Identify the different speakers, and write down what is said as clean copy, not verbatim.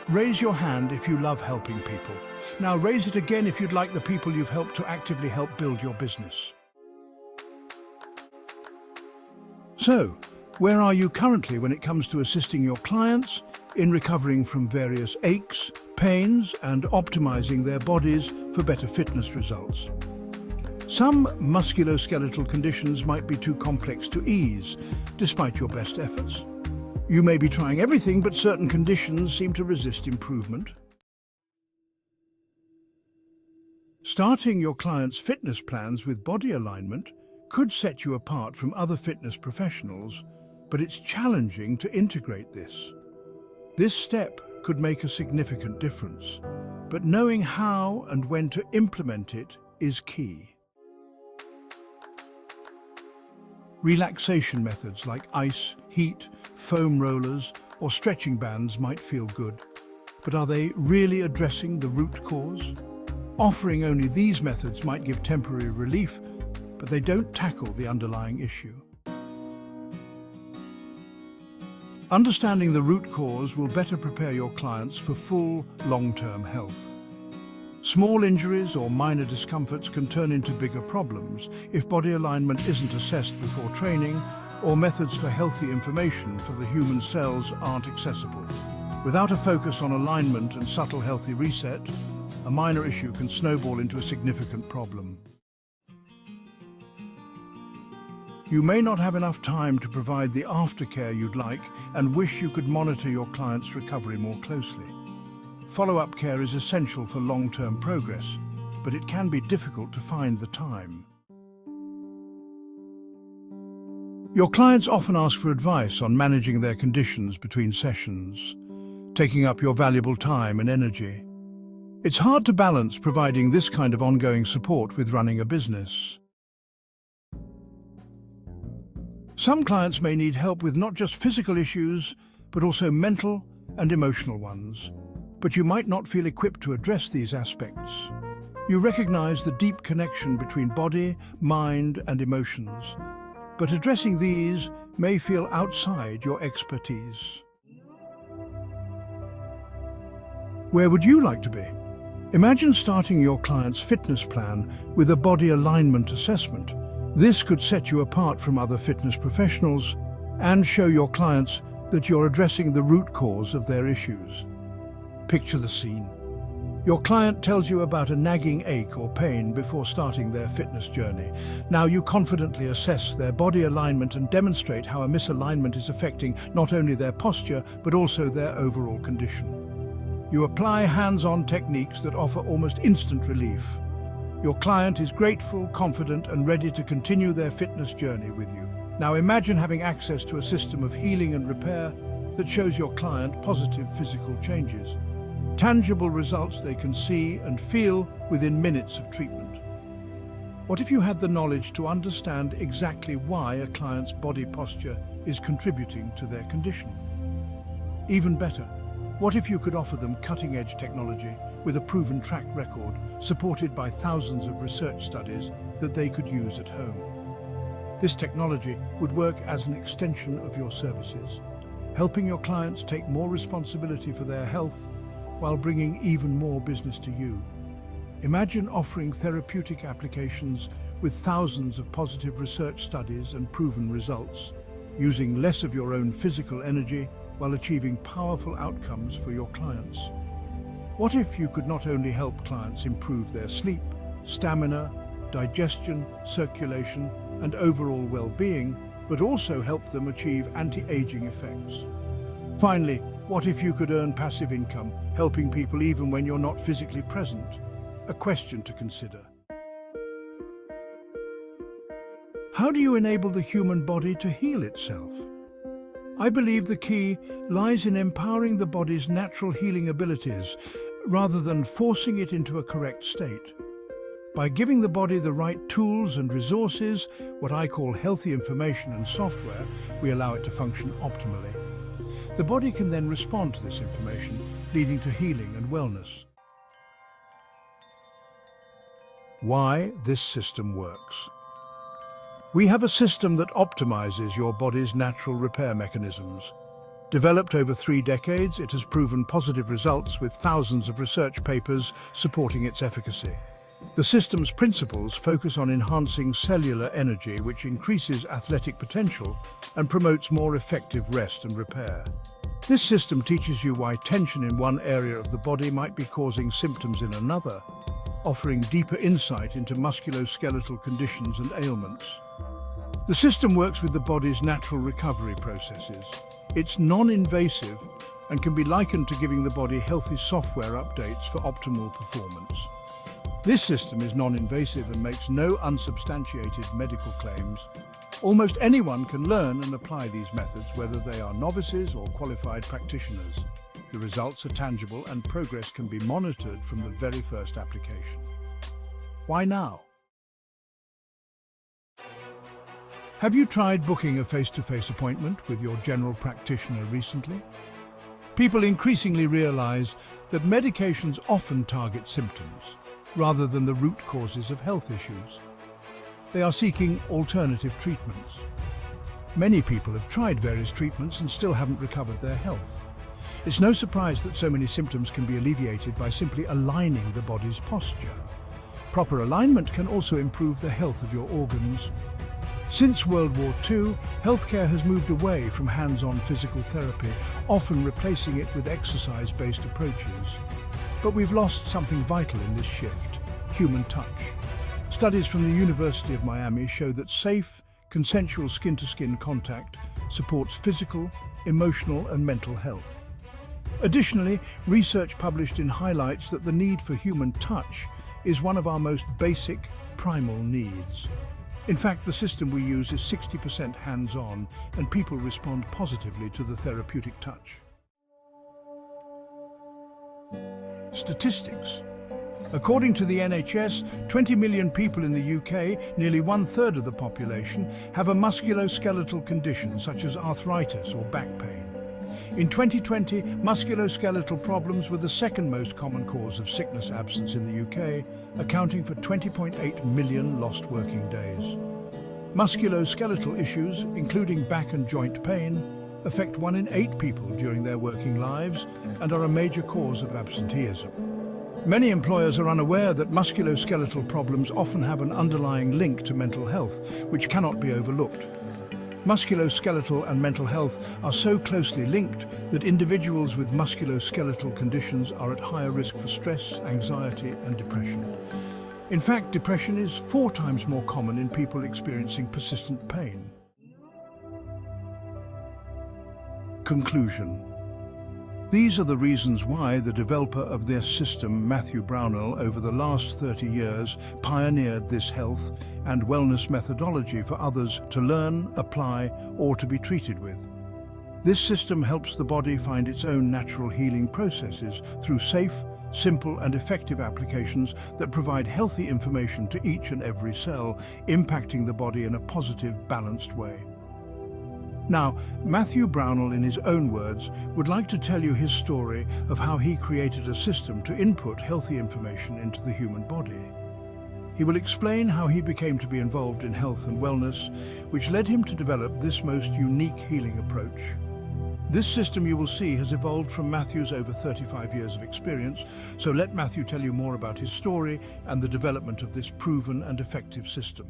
Speaker 1: Raise your hand if you love helping people. Now raise it again if you'd like the people you've helped to actively help build your business. So, where are you currently when it comes to assisting your clients in recovering from various aches, pains, and optimizing their bodies for better fitness results? Some musculoskeletal conditions might be too complex to ease, despite your best efforts. You may be trying everything, but certain conditions seem to resist improvement. Starting your clients' fitness plans with body alignment could set you apart from other fitness professionals, but it's challenging to integrate this. This step could make a significant difference, but knowing how and when to implement it is key. Relaxation methods like ice, heat, foam rollers, or stretching bands might feel good, but are they really addressing the root cause? Offering only these methods might give temporary relief, but they don't tackle the underlying issue. Understanding the root cause will better prepare your clients for full, long-term health. Small injuries or minor discomforts can turn into bigger problems if body alignment isn't assessed before training, or methods for healthy information for the human cells aren't accessible. Without a focus on alignment and subtle healthy reset, a minor issue can snowball into a significant problem. You may not have enough time to provide the aftercare you'd like and wish you could monitor your client's recovery more closely. Follow-up care is essential for long-term progress, but it can be difficult to find the time. Your clients often ask for advice on managing their conditions between sessions, taking up your valuable time and energy. It's hard to balance providing this kind of ongoing support with running a business. Some clients may need help with not just physical issues, but also mental and emotional ones. But you might not feel equipped to address these aspects. You recognize the deep connection between body, mind, and emotions, but addressing these may feel outside your expertise. Where would you like to be? Imagine starting your client's fitness plan with a body alignment assessment. This could set you apart from other fitness professionals and show your clients that you're addressing the root cause of their issues. Picture the scene. Your client tells you about a nagging ache or pain before starting their fitness journey. Now you confidently assess their body alignment and demonstrate how a misalignment is affecting not only their posture, but also their overall condition. You apply hands-on techniques that offer almost instant relief. Your client is grateful, confident, and ready to continue their fitness journey with you. Now imagine having access to a system of healing and repair that shows your client positive physical changes. Tangible results they can see and feel within minutes of treatment. What if you had the knowledge to understand exactly why a client's body posture is contributing to their condition? Even better, what if you could offer them cutting-edge technology with a proven track record, supported by thousands of research studies that they could use at home? This technology would work as an extension of your services, helping your clients take more responsibility for their health while bringing even more business to you. Imagine offering therapeutic applications with thousands of positive research studies and proven results, using less of your own physical energy while achieving powerful outcomes for your clients. What if you could not only help clients improve their sleep, stamina, digestion, circulation, and overall well-being, but also help them achieve anti-aging effects? Finally, what if you could earn passive income, helping people even when you're not physically present? A question to consider. How do you enable the human body to heal itself? I believe the key lies in empowering the body's natural healing abilities rather than forcing it into a correct state. By giving the body the right tools and resources, what I call healthy information and software, we allow it to function optimally. The body can then respond to this information, leading to healing and wellness. Why this system works. We have a system that optimizes your body's natural repair mechanisms. Developed over 3 decades, it has proven positive results with thousands of research papers supporting its efficacy. The system's principles focus on enhancing cellular energy, which increases athletic potential and promotes more effective rest and repair. This system teaches you why tension in one area of the body might be causing symptoms in another, offering deeper insight into musculoskeletal conditions and ailments. The system works with the body's natural recovery processes. It's non-invasive and can be likened to giving the body healthy software updates for optimal performance. This system is non-invasive and makes no unsubstantiated medical claims. Almost anyone can learn and apply these methods, whether they are novices or qualified practitioners. The results are tangible and progress can be monitored from the very first application. Why now? Have you tried booking a face-to-face appointment with your general practitioner recently? People increasingly realize that medications often target symptoms rather than the root causes of health issues. They are seeking alternative treatments. Many people have tried various treatments and still haven't recovered their health. It's no surprise that so many symptoms can be alleviated by simply aligning the body's posture. Proper alignment can also improve the health of your organs. Since World War II, healthcare has moved away from hands-on physical therapy, often replacing it with exercise-based approaches. But we've lost something vital in this shift: human touch. Studies from the University of Miami show that safe, consensual skin-to-skin contact supports physical, emotional, and mental health. Additionally, research published in highlights that the need for human touch is one of our most basic, primal needs. In fact, the system we use is 60% hands-on, and people respond positively to the therapeutic touch. Statistics. According to the NHS, 20 million people in the UK, nearly 1/3 of the population, have a musculoskeletal condition such as arthritis or back pain. In 2020, musculoskeletal problems were the second most common cause of sickness absence in the UK, accounting for 20.8 million lost working days. Musculoskeletal issues, including back and joint pain, affect 1 in 8 people during their working lives and are a major cause of absenteeism. Many employers are unaware that musculoskeletal problems often have an underlying link to mental health, which cannot be overlooked. Musculoskeletal and mental health are so closely linked that individuals with musculoskeletal conditions are at higher risk for stress, anxiety, and depression. In fact, depression is 4 times more common in people experiencing persistent pain. Conclusion. These are the reasons why the developer of this system, Matthew Brownell, over the last 30 years pioneered this health and wellness methodology for others to learn, apply, or to be treated with. This system helps the body find its own natural healing processes through safe, simple, and effective applications that provide healthy information to each and every cell, impacting the body in a positive, balanced way. Now, Matthew Brownell, in his own words, would like to tell you his story of how he created a system to input healthy information into the human body. He will explain how he became to be involved in health and wellness, which led him to develop this most unique healing approach. This system, you will see, has evolved from Matthew's over 35 years of experience, so let Matthew tell you more about his story and the development of this proven and effective system.